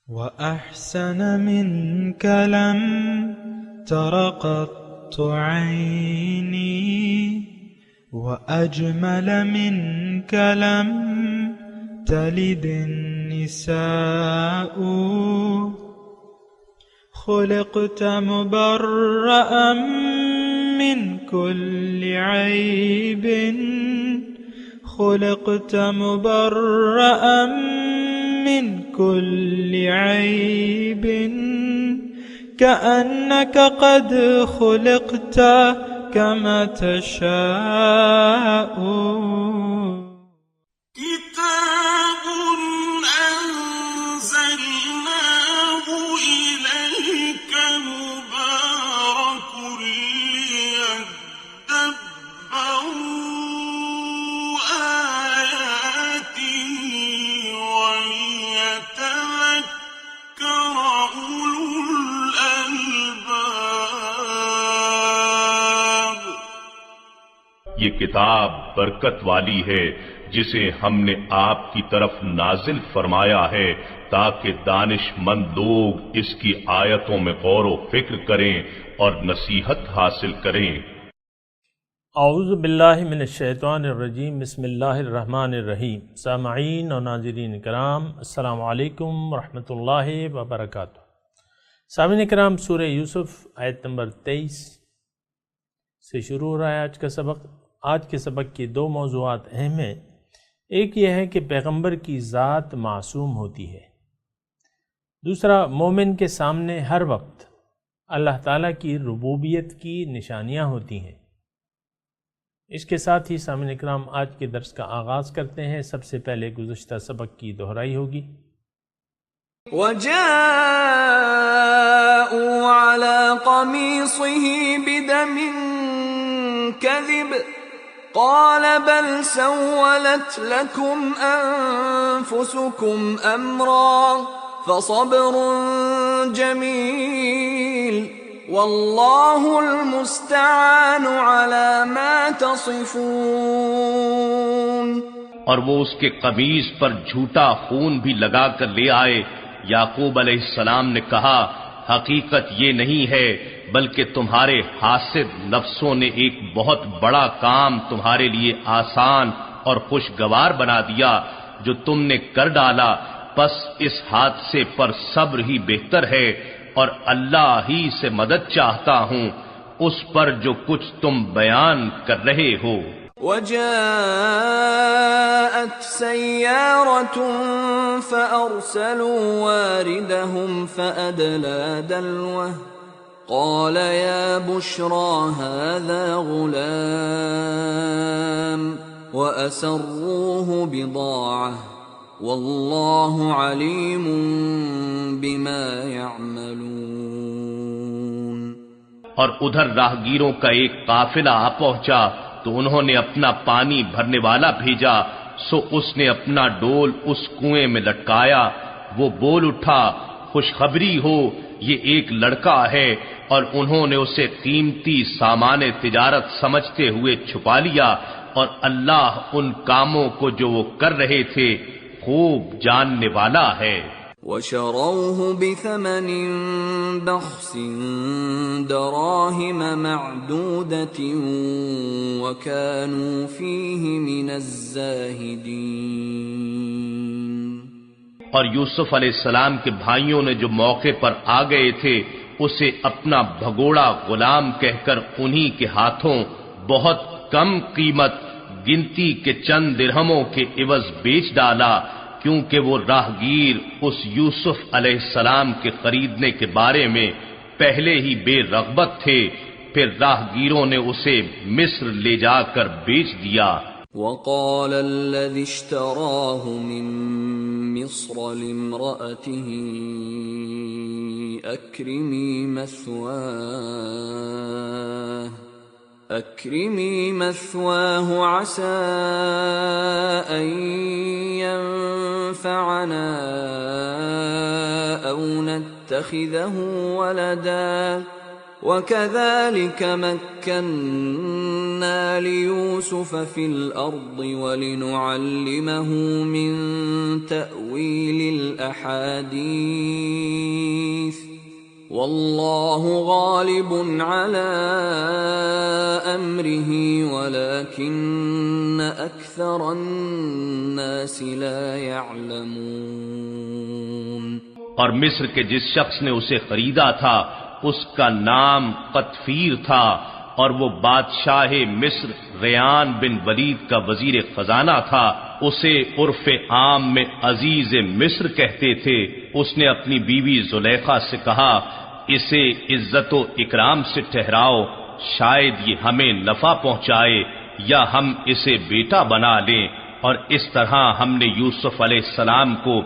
وأحسن منك لم تر قط عيني وأجمل منك لم تلد النساء خلقت مبرأ من كل عيب خلقت مبرأ من كل عيب كأنك قد خلقت كما تشاء كتاب أنزلناه إليك مبارك ليدبروا آياته وليتذكر أولو الألباب۔ یہ کتاب برکت والی ہے جسے ہم نے آپ کی طرف نازل فرمایا ہے تاکہ دانش مند لوگ اس کی آیتوں میں غور و فکر کریں اور نصیحت حاصل کریں۔ اعوذ باللہ من الشیطان الرجیم، بسم اللہ الرحمن الرحیم۔ سامعین اور ناظرین کرام، السلام علیکم ورحمۃ اللہ وبرکاتہ۔ سامعین کرام، سورہ یوسف آیت نمبر 23 سے شروع ہو رہا ہے آج کا سبق۔ آج کے سبق کی دو موضوعات اہم ہیں۔ ایک یہ ہے کہ پیغمبر کی ذات معصوم ہوتی ہے، دوسرا مومن کے سامنے ہر وقت اللہ تعالیٰ کی ربوبیت کی نشانیاں ہوتی ہیں۔ اس کے ساتھ ہی سامعین اکرام آج کے درس کا آغاز کرتے ہیں۔ سب سے پہلے گزشتہ سبق کی دہرائی ہوگی۔ وَجَاءُوا عَلَى قَمِيصِهِ بِدَمٍ كَذِبٍ قَالَ بَلْ سَوَّلَتْ لَكُمْ أَنفُسُكُمْ أَمْرًا فَصَبْرٌ جَمِيلٌ وَاللَّهُ الْمُسْتَعَانُ عَلَى مَا تَصِفُونَ۔ اور وہ اس کے قمیص پر جھوٹا خون بھی لگا کر لے آئے۔ یعقوب علیہ السلام نے کہا، حقیقت یہ نہیں ہے بلکہ تمہارے حاسد نفسوں نے ایک بہت بڑا کام تمہارے لیے آسان اور خوشگوار بنا دیا جو تم نے کر ڈالا، پس اس حادثے پر صبر ہی بہتر ہے، اور اللہ ہی سے مدد چاہتا ہوں اس پر جو کچھ تم بیان کر رہے ہو۔ وَجَاءَتْ سَيَّارَةٌ فَأَرْسَلُوا وَارِدَهُمْ فَأَدْلَىٰ دَلْوَهُ قَالَ يَا بُشْرَىٰ هَٰذَا غُلَامٌ وَأَسَرُّوهُ بِضَاعَةً وَاللَّهُ عَلِيمٌ بِمَا يَعْمَلُونَ۔ اور ادھر راہگیروں کا ایک قافلہ آ پہنچا تو انہوں نے اپنا پانی بھرنے والا بھیجا، سو اس نے اپنا ڈول اس کنویں میں لٹکایا۔ وہ بول اٹھا، خوشخبری ہو، یہ ایک لڑکا ہے، اور انہوں نے اسے قیمتی سامان تجارت سمجھتے ہوئے چھپا لیا، اور اللہ ان کاموں کو جو وہ کر رہے تھے خوب جاننے والا ہے۔ وَشَرَوْهُ بِثَمَنٍ بَخْسٍ دَرَاهِمَ مَعْدُودَةٍ وَكَانُوا فِيهِ مِنَ الزَّاهِدِينَ۔ اور یوسف علیہ السلام کے بھائیوں نے جو موقع پر آ گئے تھے اسے اپنا بھگوڑا غلام کہہ کر انہی کے ہاتھوں بہت کم قیمت گنتی کے چند درہموں کے عوض بیچ ڈالا، کیونکہ وہ راہگیر اس یوسف علیہ السلام کے خریدنے کے بارے میں پہلے ہی بے رغبت تھے، پھر راہگیروں نے اسے مصر لے جا کر بیچ دیا۔ وَقَالَ الَّذِي اشْتَرَاهُ مِن مِّصْرَ لِامْرَأَتِهِ أَكْرِمِي مَثْوَاهُ عَسَىٰ أَن يَنفَعَنَا أَوْ نَتَّخِذَهُ وَلَدًا وَكَذَلِكَ مَكَّنَّا لِيُوسُفَ فِي الْأَرْضِ وَلِنُعَلِّمَهُ مِن تَأْوِيلِ الْأَحَادِيثِ وَاللَّهُ غَالِبٌ عَلَى أَمْرِهِ وَلَكِنَّ أَكْثَرَ النَّاسِ لَا يَعْلَمُونَ۔ اور مصر کے جس شخص نے اسے خریدا تھا اس کا نام قطفیر تھا، اور وہ بادشاہ مصر ریان بن ولید کا وزیر خزانہ تھا۔ اسے عرف عام میں عزیز مصر کہتے تھے۔ اس نے اپنی بیوی زلیخا سے کہا، اسے عزت و اکرام سے ٹھہراؤ، شاید یہ ہمیں نفع پہنچائے یا ہم اسے بیٹا بنا لیں۔ اور اس طرح ہم نے یوسف علیہ السلام کو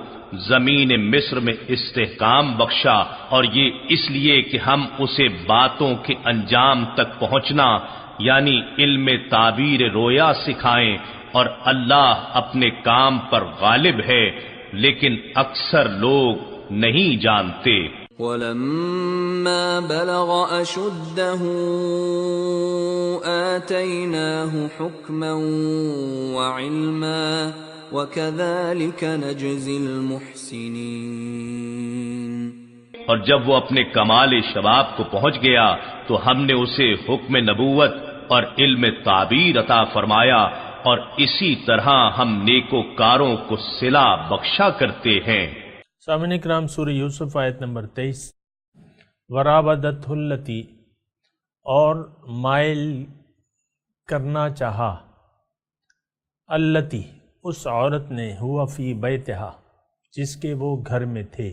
زمین مصر میں استحکام بخشا، اور یہ اس لیے کہ ہم اسے باتوں کے انجام تک پہنچنا یعنی علم تعبیر رویا سکھائیں، اور اللہ اپنے کام پر غالب ہے، لیکن اکثر لوگ نہیں جانتے۔ وَلَمَّا بَلَغَ أَشُدَّهُ آتَيْنَاهُ حُكْمًا وَعِلْمًا وَكَذَلِكَ نَجْزِي الْمُحْسِنِينَ۔ اور جب وہ اپنے کمال شباب کو پہنچ گیا تو ہم نے اسے حکم نبوت اور علم تعبیر عطا فرمایا، اور اسی طرح ہم نیکوکاروں کو صلہ بخشا کرتے ہیں۔ سامعین کرام، سورہ یوسف آیت نمبر 23۔ وراودتہ التی، اور مائل کرنا چاہا، التی اس عورت نے، ہوا فی بیتہا جس کے وہ گھر میں تھے،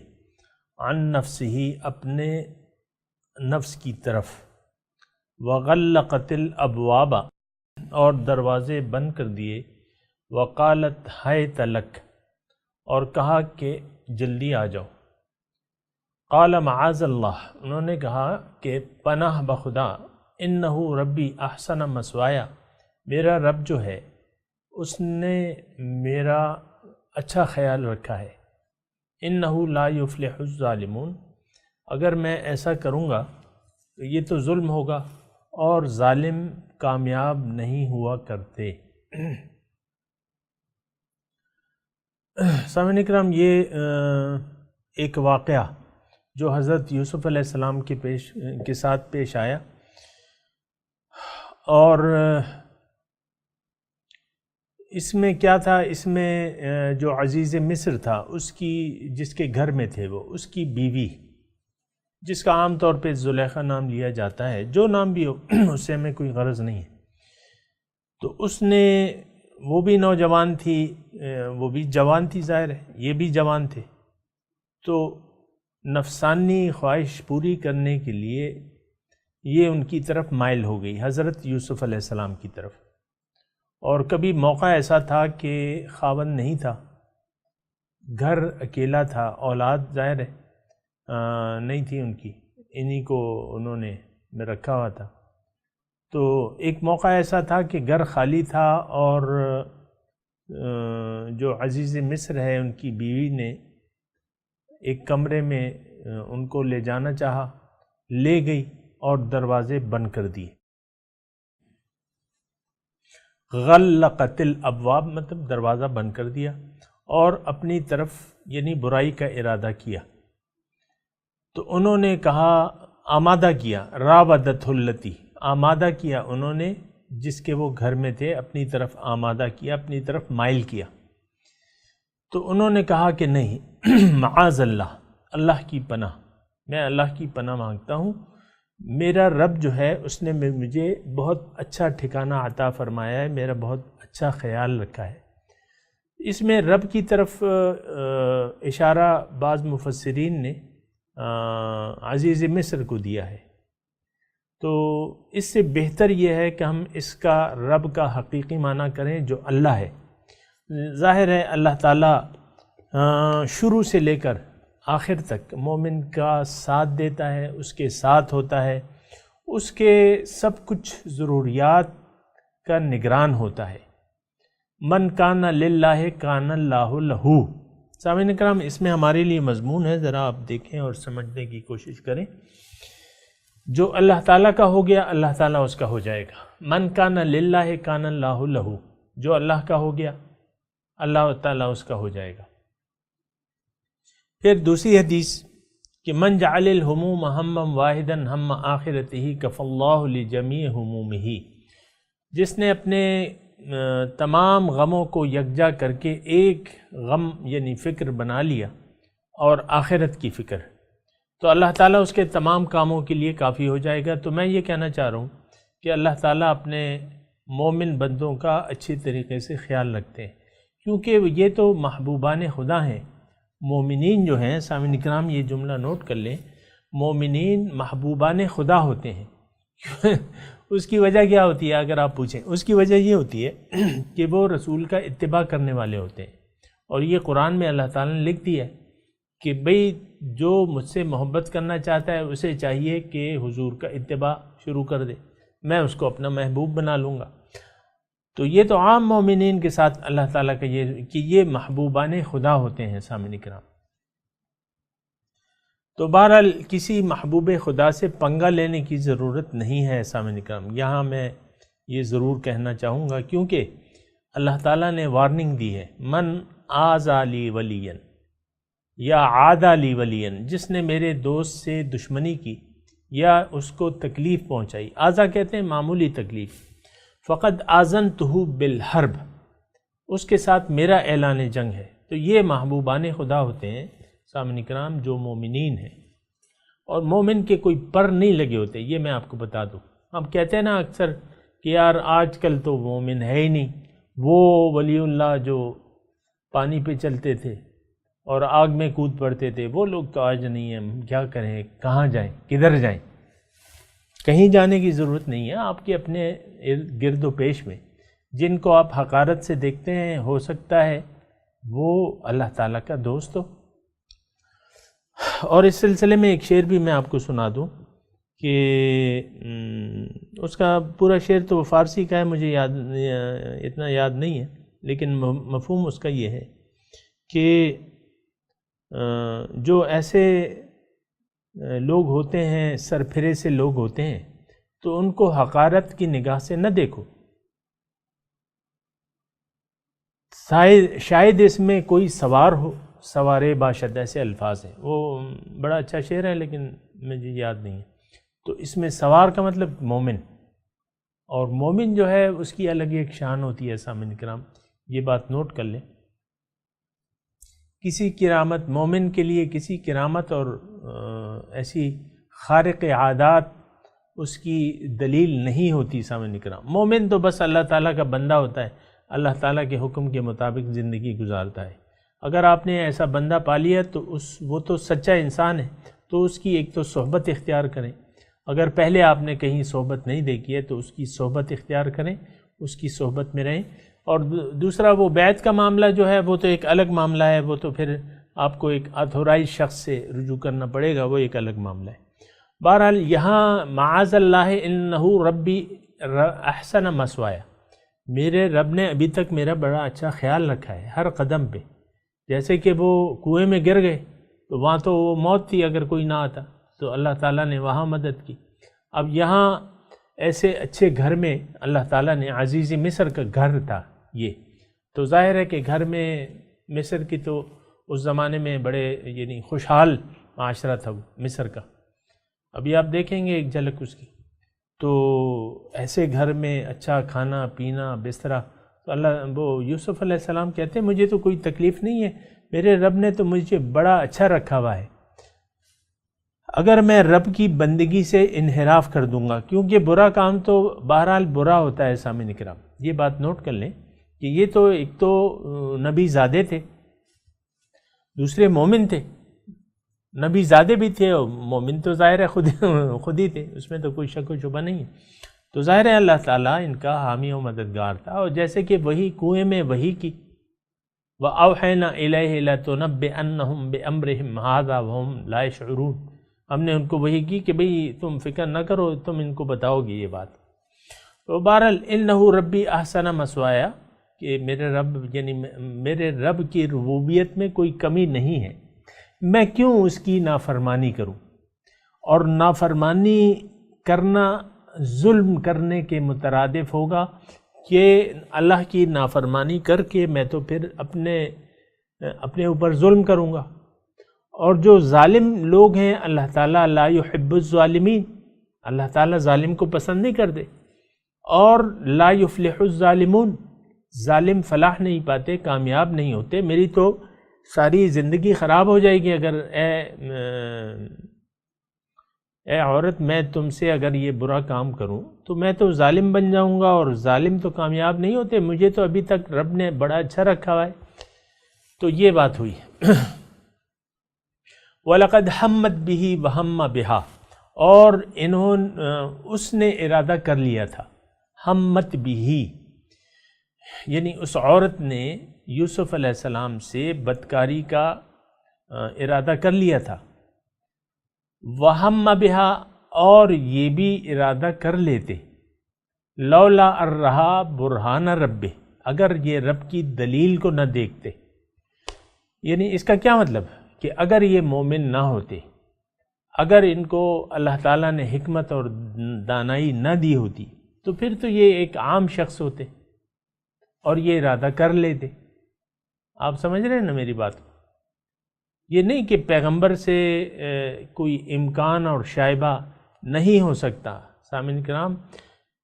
عن نفسہ اپنے نفس کی طرف، وغلقت الابواب اور دروازے بند کر دیے، وقالت ہیت لک اور کہا کہ جلدی آ جاؤ، قال معاذ اللہ انہوں نے کہا کہ پناہ بخدا، انہ ربی احسن مثوایا میرا رب جو ہے اس نے میرا اچھا خیال رکھا ہے، انہ لا یفلح الظالمون اگر میں ایسا کروں گا تو یہ تو ظلم ہوگا اور ظالم کامیاب نہیں ہوا کرتے۔ سامعین اکرام، یہ ایک واقعہ جو حضرت یوسف علیہ السلام کے ساتھ پیش آیا، اور اس میں کیا تھا، اس میں جو عزیز مصر تھا اس کی، جس کے گھر میں تھے وہ، اس کی بیوی، جس کا عام طور پہ زلیخا نام لیا جاتا ہے، جو نام بھی ہو اس سے ہمیں کوئی غرض نہیں ہے، تو اس نے، وہ بھی نوجوان تھی، وہ بھی جوان تھی، ظاہر ہے یہ بھی جوان تھے، تو نفسانی خواہش پوری کرنے کے لیے یہ ان کی طرف مائل ہو گئی، حضرت یوسف علیہ السلام کی طرف۔ اور کبھی موقع ایسا تھا کہ خاوند نہیں تھا، گھر اکیلا تھا، اولاد ظاہر ہے نہیں تھی ان کی، انہی کو انہوں نے رکھا ہوا تھا، تو ایک موقع ایسا تھا کہ گھر خالی تھا، اور جو عزیز مصر ہے ان کی بیوی نے ایک کمرے میں ان کو لے جانا چاہا، لے گئی اور دروازے بند کر دیے۔ غلقت الابواب مطلب دروازہ بند کر دیا، اور اپنی طرف یعنی برائی کا ارادہ کیا، تو انہوں نے کہا، آمادہ کیا، راودتہ التی آمادہ کیا انہوں نے جس کے وہ گھر میں تھے، اپنی طرف آمادہ کیا، اپنی طرف مائل کیا، تو انہوں نے کہا کہ نہیں، معاذ اللہ، اللہ کی پناہ، میں اللہ کی پناہ مانگتا ہوں، میرا رب جو ہے اس نے مجھے بہت اچھا ٹھکانہ عطا فرمایا ہے، میرا بہت اچھا خیال رکھا ہے۔ اس میں رب کی طرف اشارہ بعض مفسرین نے عزیز مصر کو دیا ہے، تو اس سے بہتر یہ ہے کہ ہم اس کا رب کا حقیقی معنی کریں جو اللہ ہے۔ ظاہر ہے اللہ تعالیٰ شروع سے لے کر آخر تک مومن کا ساتھ دیتا ہے، اس کے ساتھ ہوتا ہے، اس کے سب کچھ ضروریات کا نگران ہوتا ہے۔ من کان للہ کان اللہ لہو۔ سامعین کرام، اس میں ہمارے لیے مضمون ہے، ذرا آپ دیکھیں اور سمجھنے کی کوشش کریں۔ جو اللہ تعالیٰ کا ہو گیا اللہ تعالیٰ اس کا ہو جائے گا. من کان للہ کان اللہ لہ، جو اللہ کا ہو گیا اللہ تعالیٰ اس کا ہو جائے گا. پھر دوسری حدیث کہ من جعل الہموم ہما واحدا ہم آخرتہ کفی اللہ لجمیع ہمومہ، جس نے اپنے تمام غموں کو یکجا کر کے ایک غم یعنی فکر بنا لیا اور آخرت کی فکر، تو اللہ تعالیٰ اس کے تمام کاموں کے لیے کافی ہو جائے گا. تو میں یہ کہنا چاہ رہا ہوں کہ اللہ تعالیٰ اپنے مومن بندوں کا اچھی طریقے سے خیال رکھتے ہیں، کیونکہ یہ تو محبوبان خدا ہیں. مومنین جو ہیں، سامعین کرام یہ جملہ نوٹ کر لیں، مومنین محبوبان خدا ہوتے ہیں. اس کی وجہ کیا ہوتی ہے اگر آپ پوچھیں؟ اس کی وجہ یہ ہوتی ہے کہ وہ رسول کا اتباع کرنے والے ہوتے ہیں. اور یہ قرآن میں اللہ تعالیٰ نے لکھ دیا ہے کہ بھئی جو مجھ سے محبت کرنا چاہتا ہے اسے چاہیے کہ حضور کا اتباع شروع کر دے، میں اس کو اپنا محبوب بنا لوں گا. تو یہ تو عام مومنین کے ساتھ اللہ تعالیٰ کا یہ کہ یہ محبوبان خدا ہوتے ہیں. سامعین کرام، تو بہرحال کسی محبوب خدا سے پنگا لینے کی ضرورت نہیں ہے. سامعین کرام، یہاں میں یہ ضرور کہنا چاہوں گا کیونکہ اللہ تعالیٰ نے وارننگ دی ہے، من آذی لی ولیا یا عادی لی ولیا، جس نے میرے دوست سے دشمنی کی یا اس کو تکلیف پہنچائی. آذا کہتے ہیں معمولی تکلیف. فقد آذنتہ بالحرب، اس کے ساتھ میرا اعلان جنگ ہے. تو یہ محبوبان خدا ہوتے ہیں سامعین کرام جو مومنین ہیں. اور مومن کے کوئی پر نہیں لگے ہوتے، یہ میں آپ کو بتا دوں. ہم کہتے ہیں نا اکثر کہ یار آج کل تو مومن ہے ہی نہیں، وہ ولی اللہ جو پانی پہ چلتے تھے اور آگ میں کود پڑتے تھے وہ لوگ تو آج نہیں ہیں. ہم کیا کریں، کہاں جائیں، کدھر جائیں؟ کہیں جانے کی ضرورت نہیں ہے. آپ کے اپنے گرد و پیش میں جن کو آپ حقارت سے دیکھتے ہیں ہو سکتا ہے وہ اللہ تعالیٰ کا دوست ہو. اور اس سلسلے میں ایک شعر بھی میں آپ کو سنا دوں کہ اس کا پورا شعر تو فارسی کا ہے، مجھے اتنا یاد نہیں ہے، لیکن مفہوم اس کا یہ ہے کہ جو ایسے لوگ ہوتے ہیں، سرپھرے سے لوگ ہوتے ہیں، تو ان کو حقارت کی نگاہ سے نہ دیکھو. شاید اس میں کوئی سوار ہو، سوارے باشد، ایسے الفاظ ہیں. وہ بڑا اچھا شعر ہے لیکن مجھے یاد نہیں ہے. تو اس میں سوار کا مطلب مومن، اور مومن جو ہے اس کی الگ ایک شان ہوتی ہے. سامعین کرام یہ بات نوٹ کر لیں، کسی کرامت مومن کے لیے کسی کرامت اور ایسی خارق عادات اس کی دلیل نہیں ہوتی. سامعین کرام مومن تو بس اللہ تعالیٰ کا بندہ ہوتا ہے، اللہ تعالیٰ کے حکم کے مطابق زندگی گزارتا ہے. اگر آپ نے ایسا بندہ پا لیا تو وہ تو سچا انسان ہے، تو اس کی ایک تو صحبت اختیار کریں. اگر پہلے آپ نے کہیں صحبت نہیں دیکھی ہے تو اس کی صحبت اختیار کریں، اس کی صحبت میں رہیں. اور دوسرا وہ بیعت کا معاملہ جو ہے وہ تو ایک الگ معاملہ ہے، وہ تو پھر آپ کو ایک اتھورائز شخص سے رجوع کرنا پڑے گا، وہ ایک الگ معاملہ ہے. بہرحال یہاں معاذ اللہ انہ ربی احسن مسوایا، میرے رب نے ابھی تک میرا بڑا اچھا خیال رکھا ہے ہر قدم پہ. جیسے کہ وہ کنویں میں گر گئے تو وہاں تو وہ موت تھی اگر کوئی نہ آتا، تو اللہ تعالیٰ نے وہاں مدد کی. اب یہاں ایسے اچھے گھر میں اللہ تعالیٰ نے، عزیز مصر کا گھر تھا یہ، تو ظاہر ہے کہ گھر میں مصر کی تو اس زمانے میں بڑے یعنی خوشحال معاشرہ تھا وہ مصر کا. ابھی آپ دیکھیں گے ایک جھلک اس کی. تو ایسے گھر میں اچھا کھانا پینا بسترا، تو وہ یوسف علیہ السلام کہتے ہیں مجھے تو کوئی تکلیف نہیں ہے، میرے رب نے تو مجھے بڑا اچھا رکھا ہوا ہے. اگر میں رب کی بندگی سے انحراف کر دوں گا، کیونکہ برا کام تو بہرحال برا ہوتا ہے. سامعین کرام یہ بات نوٹ کر لیں کہ یہ تو ایک تو نبی زادے تھے، دوسرے مومن تھے. نبی زادے بھی تھے اور مومن تو ظاہر ہے خود ہی تھے، اس میں تو کوئی شک و شبہ نہیں ہے. تو ظاہر ہے اللہ تعالیٰ ان کا حامی و مددگار تھا. اور جیسے کہ وہی کنویں میں وہی کی، وَأَوْحَيْنَا إِلَيْهِ لَتُنَبِّئَنَّهُمْ بِأَمْرِهِمْ هَذَا وَهُمْ لَا يَشْعُرُونَ، ہم نے ان کو وہی کی کہ بھئی تم فکر نہ کرو، تم ان کو بتاؤ گے یہ بات. تو بہرحال انہ ربی احسن مسوایا، کہ میرے رب یعنی میرے رب کی ربوبیت میں کوئی کمی نہیں ہے، میں کیوں اس کی نافرمانی کروں. اور نافرمانی کرنا ظلم کرنے کے مترادف ہوگا کہ اللہ کی نافرمانی کر کے میں تو پھر اپنے اوپر ظلم کروں گا. اور جو ظالم لوگ ہیں اللہ تعالیٰ لا یحب الظالمین، اللہ تعالیٰ ظالم کو پسند نہیں کرتے. اور لا یفلح الظالمون، ظالم فلاح نہیں پاتے، کامیاب نہیں ہوتے. میری تو ساری زندگی خراب ہو جائے گی اگر اے عورت میں تم سے اگر یہ برا کام کروں تو میں تو ظالم بن جاؤں گا، اور ظالم تو کامیاب نہیں ہوتے، مجھے تو ابھی تک رب نے بڑا اچھا رکھا ہوا ہے. تو یہ بات ہوئی. وَلَقَدْ حَمَّتْ بِهِ وَهَمَّ بِهَا، اور اس نے ارادہ کر لیا تھا. حمت بِهِ یعنی اس عورت نے یوسف علیہ السلام سے بدکاری کا ارادہ کر لیا تھا. وَهَمَّ بِهَا، اور یہ بھی ارادہ کر لیتے لولا الرَّهَا برہان رب، اگر یہ رب کی دلیل کو نہ دیکھتے. یعنی اس کا کیا مطلب کہ اگر یہ مومن نہ ہوتے، اگر ان کو اللہ تعالیٰ نے حکمت اور دانائی نہ دی ہوتی تو پھر تو یہ ایک عام شخص ہوتے اور یہ ارادہ کر لیتے. آپ سمجھ رہے ہیں نا میری بات؟ یہ نہیں کہ پیغمبر سے کوئی امکان اور شائبہ نہیں ہو سکتا. سامعین کرام،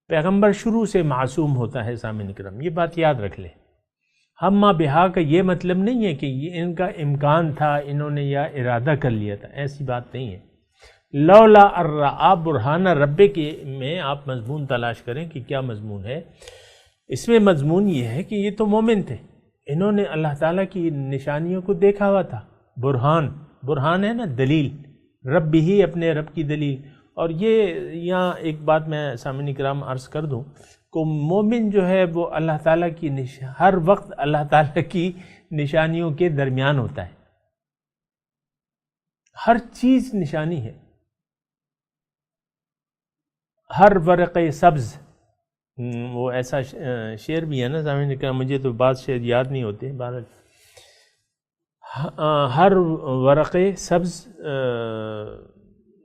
پیغمبر شروع سے معصوم ہوتا ہے. سامعین کرام یہ بات یاد رکھ لیں. ہمہ بہا کا یہ مطلب نہیں ہے کہ یہ ان کا امکان تھا، انہوں نے یا ارادہ کر لیا تھا، ایسی بات نہیں ہے. لولا الرآ برہان رب کے میں آپ مضمون تلاش کریں کہ کیا مضمون ہے. اس میں مضمون یہ ہے کہ یہ تو مومن تھے، انہوں نے اللہ تعالیٰ کی نشانیوں کو دیکھا ہوا تھا. برہان ہے نا دلیل، رب ہی اپنے رب کی دلیل. اور یہ یہاں ایک بات میں سامعین کرام عرض کر دوں کہ مومن جو ہے وہ اللہ تعالیٰ کی ہر وقت اللہ تعالیٰ کی نشانیوں کے درمیان ہوتا ہے. ہر چیز نشانی ہے. ہر ورق سبز، وہ ایسا شعر بھی ہے نا سامعین کرام، مجھے تو بعض شعر یاد نہیں ہوتے. ہر ورق سبز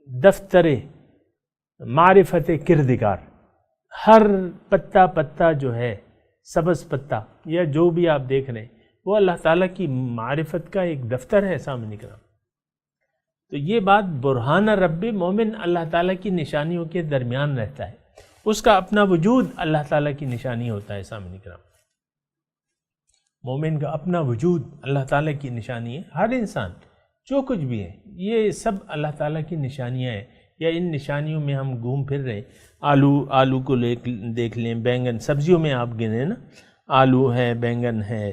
دفتر معرفت کردگار، ہر پتا پتا جو ہے سبز پتا یا جو بھی آپ دیکھ رہے ہیں وہ اللہ تعالیٰ کی معرفت کا ایک دفتر ہے. سامنے کرام تو یہ بات برہان رب، مومن اللہ تعالیٰ کی نشانیوں کے درمیان رہتا ہے، اس کا اپنا وجود اللہ تعالیٰ کی نشانی ہوتا ہے. سامنے کرام مومن کا اپنا وجود اللہ تعالیٰ کی نشانی ہے. ہر انسان جو کچھ بھی ہے یہ سب اللہ تعالیٰ کی نشانیاں ہیں، یا ان نشانیوں میں ہم گھوم پھر رہے ہیں. آلو کو دیکھ لیں، بینگن، سبزیوں میں آپ گنے نا، آلو ہے، بینگن ہے،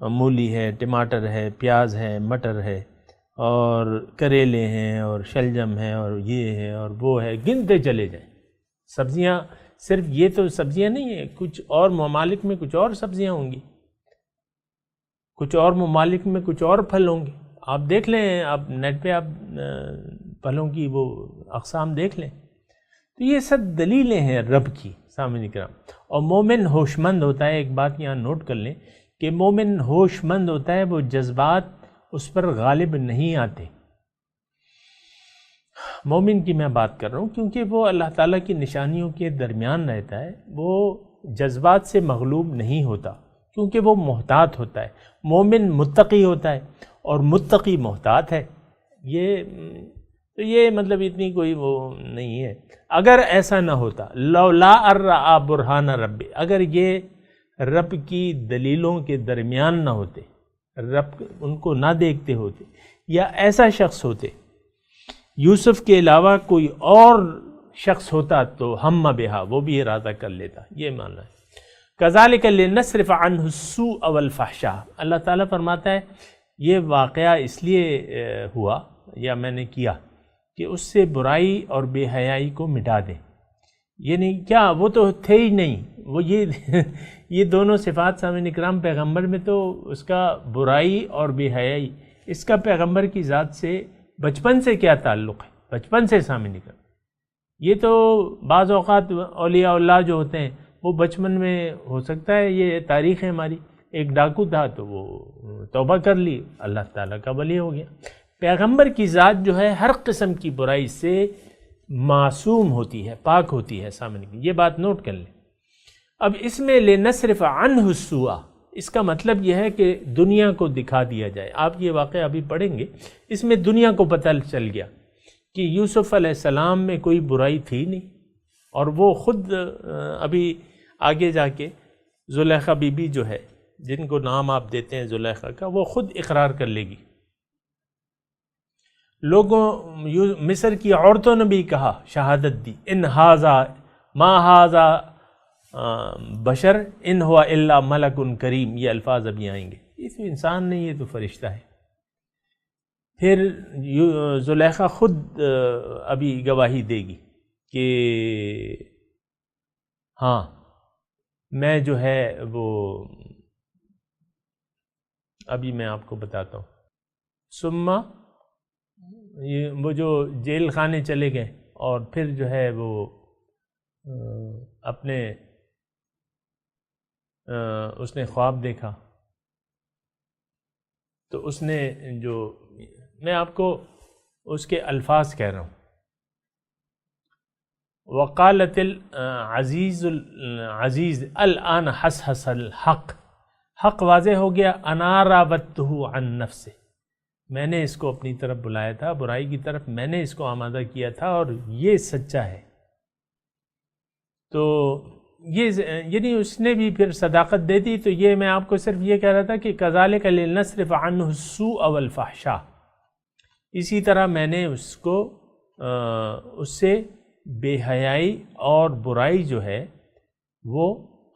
مولی ہے، ٹماٹر ہے، پیاز ہے، مٹر ہے، اور کریلے ہیں، اور شلجم ہے، اور یہ ہے اور وہ ہے، گنتے چلے جائیں. سبزیاں صرف یہ تو سبزیاں نہیں ہیں، کچھ اور ممالک میں کچھ اور سبزیاں ہوں گی، کچھ اور ممالک میں کچھ اور پھل ہوں گے. آپ دیکھ لیں، آپ نیٹ پہ آپ پھلوں کی وہ اقسام دیکھ لیں. تو یہ سب دلیلیں ہیں رب کی. سامعین کرام، اور مومن ہوش مند ہوتا ہے. ایک بات یہاں نوٹ کر لیں کہ مومن ہوش مند ہوتا ہے، وہ جذبات اس پر غالب نہیں آتے. مومن کی میں بات کر رہا ہوں کیونکہ وہ اللہ تعالیٰ کی نشانیوں کے درمیان رہتا ہے، وہ جذبات سے مغلوب نہیں ہوتا کیونکہ وہ محتاط ہوتا ہے. مومن متقی ہوتا ہے اور متقی محتاط ہے. یہ مطلب اتنی کوئی وہ نہیں ہے. اگر ایسا نہ ہوتا، لولا الرآ برہان رب، اگر یہ رب کی دلیلوں کے درمیان نہ ہوتے، رب ان کو نہ دیکھتے ہوتے، یا ایسا شخص ہوتے، یوسف کے علاوہ کوئی اور شخص ہوتا تو ہم بہا، وہ بھی ارادہ کر لیتا. یہ ماننا ہے. کذالک لنصرف عنہ السوء والفحشاء، اللہ تعالیٰ فرماتا ہے یہ واقعہ اس لیے ہوا یا میں نے کیا کہ اس سے برائی اور بے حیائی کو مٹا دیں. یعنی کیا وہ تو تھے ہی نہیں، وہ یہ دونوں صفات سامعین اکرام پیغمبر میں تو اس کا برائی اور بے حیائی، اس کا پیغمبر کی ذات سے بچپن سے کیا تعلق ہے؟ بچپن سے سامعین اکرام. یہ تو بعض اوقات اولیاء اللہ جو ہوتے ہیں وہ بچپن میں ہو سکتا ہے، یہ تاریخ ہے ہماری، ایک ڈاکو تھا تو وہ توبہ کر لی، اللہ تعالیٰ کا ولی ہو گیا. پیغمبر کی ذات جو ہے ہر قسم کی برائی سے معصوم ہوتی ہے، پاک ہوتی ہے سامنے کی، یہ بات نوٹ کر لیں۔ اب اس میں لنصرف عنہ السوء، اس کا مطلب یہ ہے کہ دنیا کو دکھا دیا جائے۔ آپ یہ واقعہ ابھی پڑھیں گے، اس میں دنیا کو پتہ چل گیا کہ یوسف علیہ السلام میں کوئی برائی تھی نہیں، اور وہ خود ابھی آگے جا کے زلیخا بی بی جو ہے، جن کو نام آپ دیتے ہیں زلیخا کا، وہ خود اقرار کر لے گی۔ لوگوں مصر کی عورتوں نے بھی کہا، شہادت دی، ان ھذا ما ھذا بشر ان ہوا الا ملک کریم، یہ الفاظ ابھی آئیں گے، اس انسان نہیں، یہ تو فرشتہ ہے۔ پھر زلیخا خود ابھی گواہی دے گی کہ ہاں میں جو ہے وہ ابھی میں آپ کو بتاتا ہوں۔ سما وہ جو جیل خانے چلے گئے، اور پھر جو ہے وہ اپنے اس نے خواب دیکھا، تو اس نے جو، میں آپ کو اس کے الفاظ کہہ رہا ہوں، وقالت العزیز العزیز الان حسحس الحق، حق واضح ہو گیا، انا راودتہ عن نفسہ، میں نے اس کو اپنی طرف بلایا تھا، برائی کی طرف میں نے اس کو آمادہ کیا تھا، اور یہ سچا ہے۔ تو یہ یعنی اس نے بھی پھر صداقت دے دی۔ تو یہ میں آپ کو صرف یہ کہہ رہا تھا کہ کذالک لنصرف عنہ السوء والفحشاء، اسی طرح میں نے اس کو اس سے بے حیائی اور برائی جو ہے وہ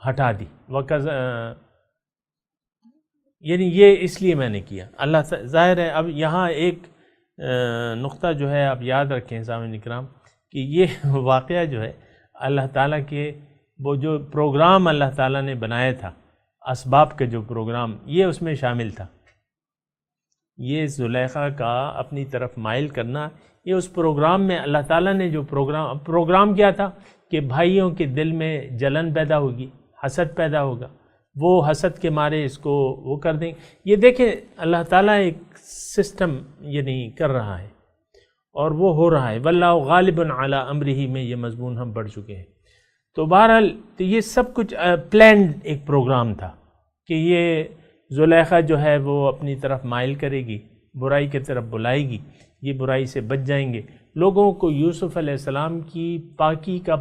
ہٹا دی۔ یعنی یہ اس لیے میں نے کیا، اللہ ظاہر ہے۔ اب یہاں ایک نقطہ جو ہے آپ یاد رکھیں سامعین اکرام، کہ یہ واقعہ جو ہے اللہ تعالیٰ کے وہ جو پروگرام اللہ تعالیٰ نے بنایا تھا، اسباب کا جو پروگرام، یہ اس میں شامل تھا۔ یہ زلیخا کا اپنی طرف مائل کرنا، یہ اس پروگرام میں اللہ تعالیٰ نے جو پروگرام کیا تھا کہ بھائیوں کے دل میں جلن پیدا ہوگی، حسد پیدا ہوگا، وہ حسد کے مارے اس کو وہ کر دیں۔ یہ دیکھیں اللہ تعالیٰ ایک سسٹم یعنی کر رہا ہے، اور وہ ہو رہا ہے۔ واللہ غالب علی امرہ میں یہ مضمون ہم پڑھ چکے ہیں۔ تو بہرحال تو یہ سب کچھ پلانڈ ایک پروگرام تھا کہ یہ زلیخا جو ہے وہ اپنی طرف مائل کرے گی، برائی کی طرف بلائے گی، یہ برائی سے بچ جائیں گے، لوگوں کو یوسف علیہ السلام کی پاکی کا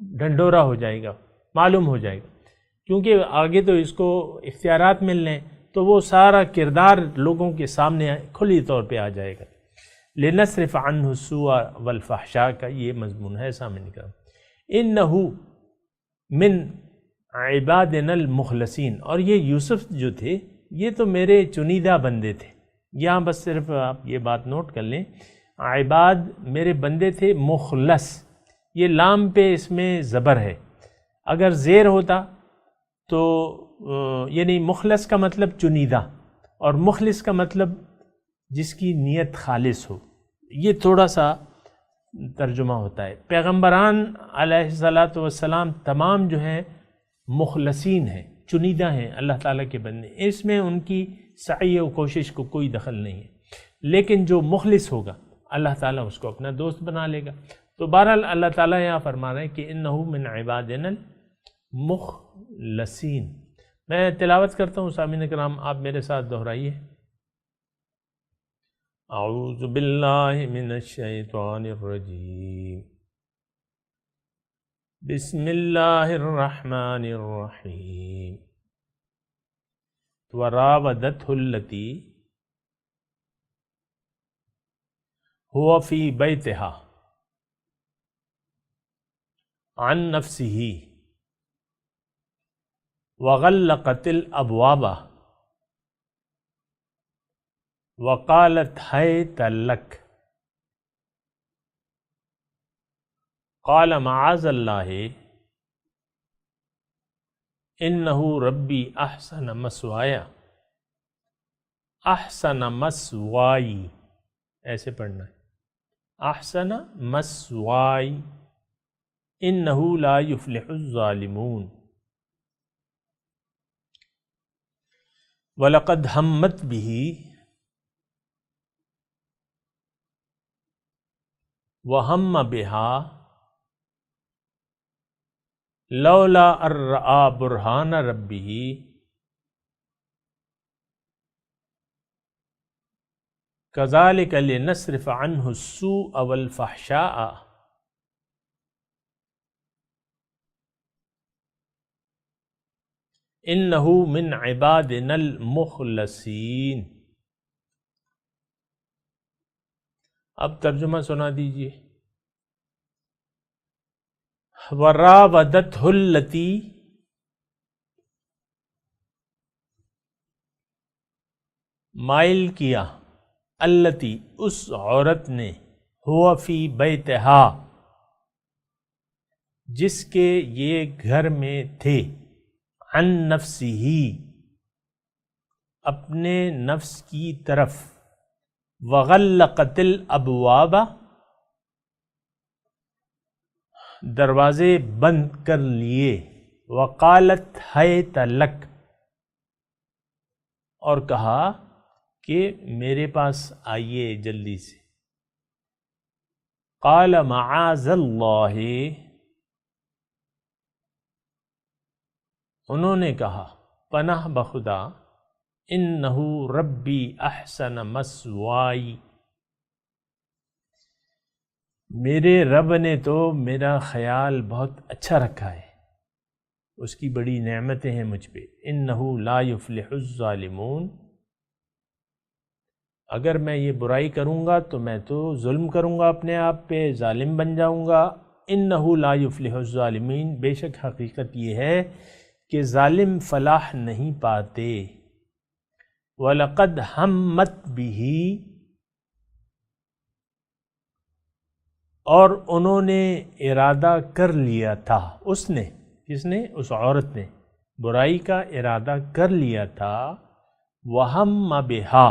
ڈھنڈورا ہو جائے گا، معلوم ہو جائے گا، کیونکہ آگے تو اس کو اختیارات ملنے ہیں، تو وہ سارا کردار لوگوں کے سامنے کھلی طور پہ آ جائے گا۔ لنصرف عنہ السوء والفحشاء کا یہ مضمون ہے سامنے نکلا۔ انہ من عبادنا المخلصین، اور یہ یوسف جو تھے یہ تو میرے چنیدہ بندے تھے۔ یہاں بس صرف آپ یہ بات نوٹ کر لیں، عباد میرے بندے تھے، مخلص یہ لام پہ اس میں زبر ہے، اگر زیر ہوتا تو یعنی مخلص کا مطلب چنیدہ، اور مخلص کا مطلب جس کی نیت خالص ہو، یہ تھوڑا سا ترجمہ ہوتا ہے۔ پیغمبران علیہ الصلاۃ والسلام تمام جو ہیں مخلصین ہیں، چنیدہ ہیں اللہ تعالیٰ کے بندے، اس میں ان کی سعی و کوشش کو کوئی دخل نہیں ہے، لیکن جو مخلص ہوگا اللہ تعالیٰ اس کو اپنا دوست بنا لے گا۔ تو بہرحال اللہ تعالیٰ یہاں فرما رہے ہیں کہ انہ من عبادنا المخلصین۔ میں تلاوت کرتا ہوں سامعین کرام، آپ میرے ساتھ دہرائیے۔ اعوذ باللہ من الشیطان الرجیم، بسم اللہ الرحمن الرحیم۔ وراودته التی هو فی بیتہا عن نفسہ وغلقت الابواب وقالت حیت لک قال معاذ اللہ انہ ربی احسن مسوایا، احسن مسوائی ایسے پڑھنا ہے، احسن مسوائی انہ لا یفلح الظالمون۔ وَلَقَدْ هَمَّتْ بِهِ وہم بہا لولا ان رأى برہان ربہ کذالک لنصرف عنہ السوء والفحشاء انہ من عبادنا المخلصین۔ اب ترجمہ سنا دیجیے۔ وراودتہ التی مائل کیا، التی اس عورت نے، ہوا فی بیتہا جس کے یہ گھر میں تھے، عن نفسہ اپنے نفس کی طرف، وغلقت الابواب دروازے بند کر لیے، وقالت حیت لک اور کہا کہ میرے پاس آئیے جلدی سے، قال معاذ اللہ انہوں نے کہا پناہ بخدا، انہ ربی احسن مثوائی میرے رب نے تو میرا خیال بہت اچھا رکھا ہے، اس کی بڑی نعمتیں ہیں مجھ پہ، انہ لا یفلح الظالمون اگر میں یہ برائی کروں گا تو میں تو ظلم کروں گا اپنے آپ پہ، ظالم بن جاؤں گا، انہ لا یفلح الظالمین بے شک حقیقت یہ ہے کہ ظالم فلاح نہیں پاتے، وَلَقَدْ ہمت بِهِ اور انہوں نے ارادہ کر لیا تھا، اس نے، کس نے؟ اس عورت نے برائی کا ارادہ کر لیا تھا، وَهَمَّ بِهَا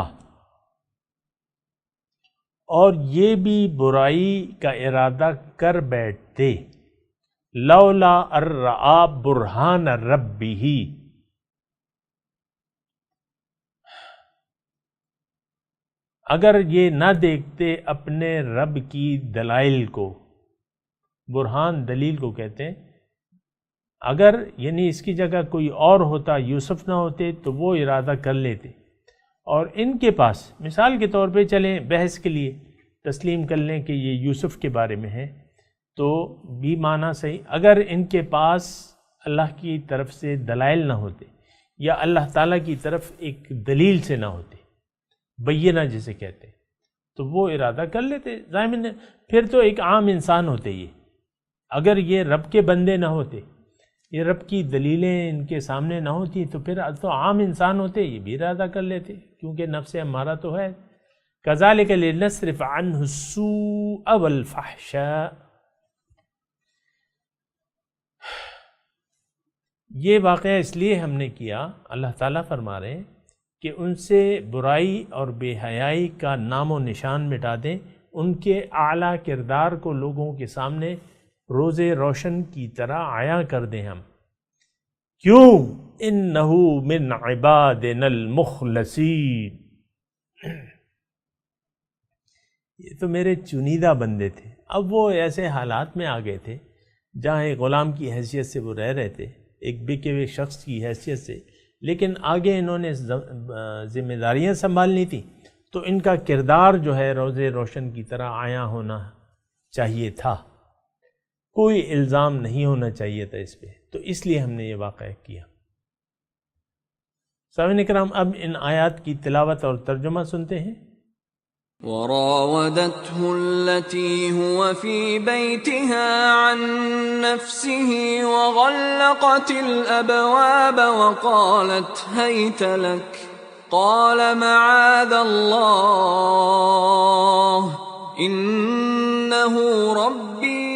اور یہ بھی برائی کا ارادہ کر بیٹھتے، لولا ان رأى برہان ربہ اگر یہ نہ دیکھتے اپنے رب کی دلائل کو، برہان دلیل کو کہتے ہیں، اگر یعنی اس کی جگہ کوئی اور ہوتا، یوسف نہ ہوتے تو وہ ارادہ کر لیتے، اور ان کے پاس مثال کے طور پہ چلیں بحث کے لیے تسلیم کر لیں کہ یہ یوسف کے بارے میں ہے تو بھی معنی صحیح، اگر ان کے پاس اللہ کی طرف سے دلائل نہ ہوتے یا اللہ تعالیٰ کی طرف ایک دلیل سے نہ ہوتے، بینہ جسے کہتے ہیں، تو وہ ارادہ کر لیتے، ظاہر پھر تو ایک عام انسان ہوتے یہ، اگر یہ رب کے بندے نہ ہوتے، یہ رب کی دلیلیں ان کے سامنے نہ ہوتی تو پھر تو عام انسان ہوتے، یہ بھی ارادہ کر لیتے، کیونکہ نفس ہمارا تو ہے۔ کذالک لنصرف عنہ السوء والفحشاء یہ واقعہ اس لیے ہم نے کیا، اللہ تعالیٰ فرما رہے ہیں کہ ان سے برائی اور بے حیائی کا نام و نشان مٹا دیں، ان کے اعلیٰ کردار کو لوگوں کے سامنے روز روشن کی طرح عیاں کر دیں ہم۔ کیوں؟ انہ من عبادنا المخلصین یہ تو میرے چنیدہ بندے تھے۔ اب وہ ایسے حالات میں آ گئے تھے جہاں ایک غلام کی حیثیت سے وہ رہ رہے تھے، ایک بکے ہوئے شخص کی حیثیت سے، لیکن آگے انہوں نے ذمہ داریاں سنبھالنی تھی تو ان کا کردار جو ہے روز روشن کی طرح عیاں ہونا چاہیے تھا، کوئی الزام نہیں ہونا چاہیے تھا اس پہ، تو اس لیے ہم نے یہ واقعہ کیا۔ سامعین کرام، اب ان آیات کی تلاوت اور ترجمہ سنتے ہیں۔ وراودته التي هو في بيتها عن نفسه وغلقت الأبواب وقالت هيت لك قال معاذ الله إنه ربي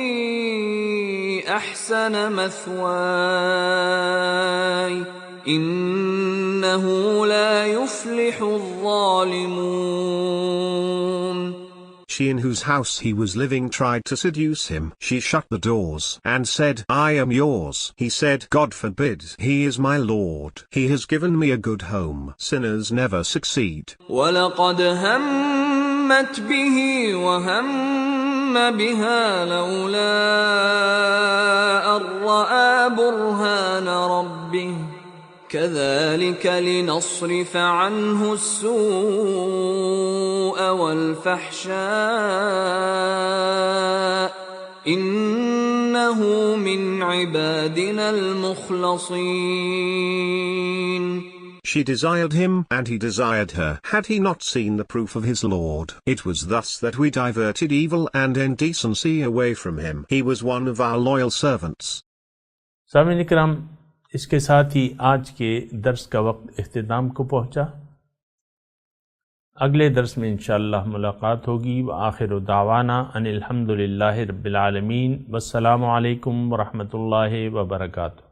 أحسن مثواي إنه لا يفلح الظالمون She in whose house he was living tried to seduce him. She shut the doors and said, I am yours. He said, God forbid. He is my Lord. He has given me a good home. Sinners never succeed. وَلَقَدْ هَمَّتْ بِهِ وَهَمَّ بها لولا أن رأى برهان ربه كذلك لنصرف عنه السوء والفحشاء إنه من عبادنا المخلصين. She desired him, and he desired her. Had he not seen the proof of his Lord? It was thus that we diverted evil and indecency away from him. He was one of our loyal servants. سامعین اکرام، اس کے ساتھ ہی آج کے درس کا وقت اختتام کو پہنچا۔ اگلے درس میں انشاءاللہ ملاقات ہوگی۔ وآخر دعوانا ان الحمد للہ رب العالمین، والسلام علیکم ورحمۃ اللہ وبرکاتہ۔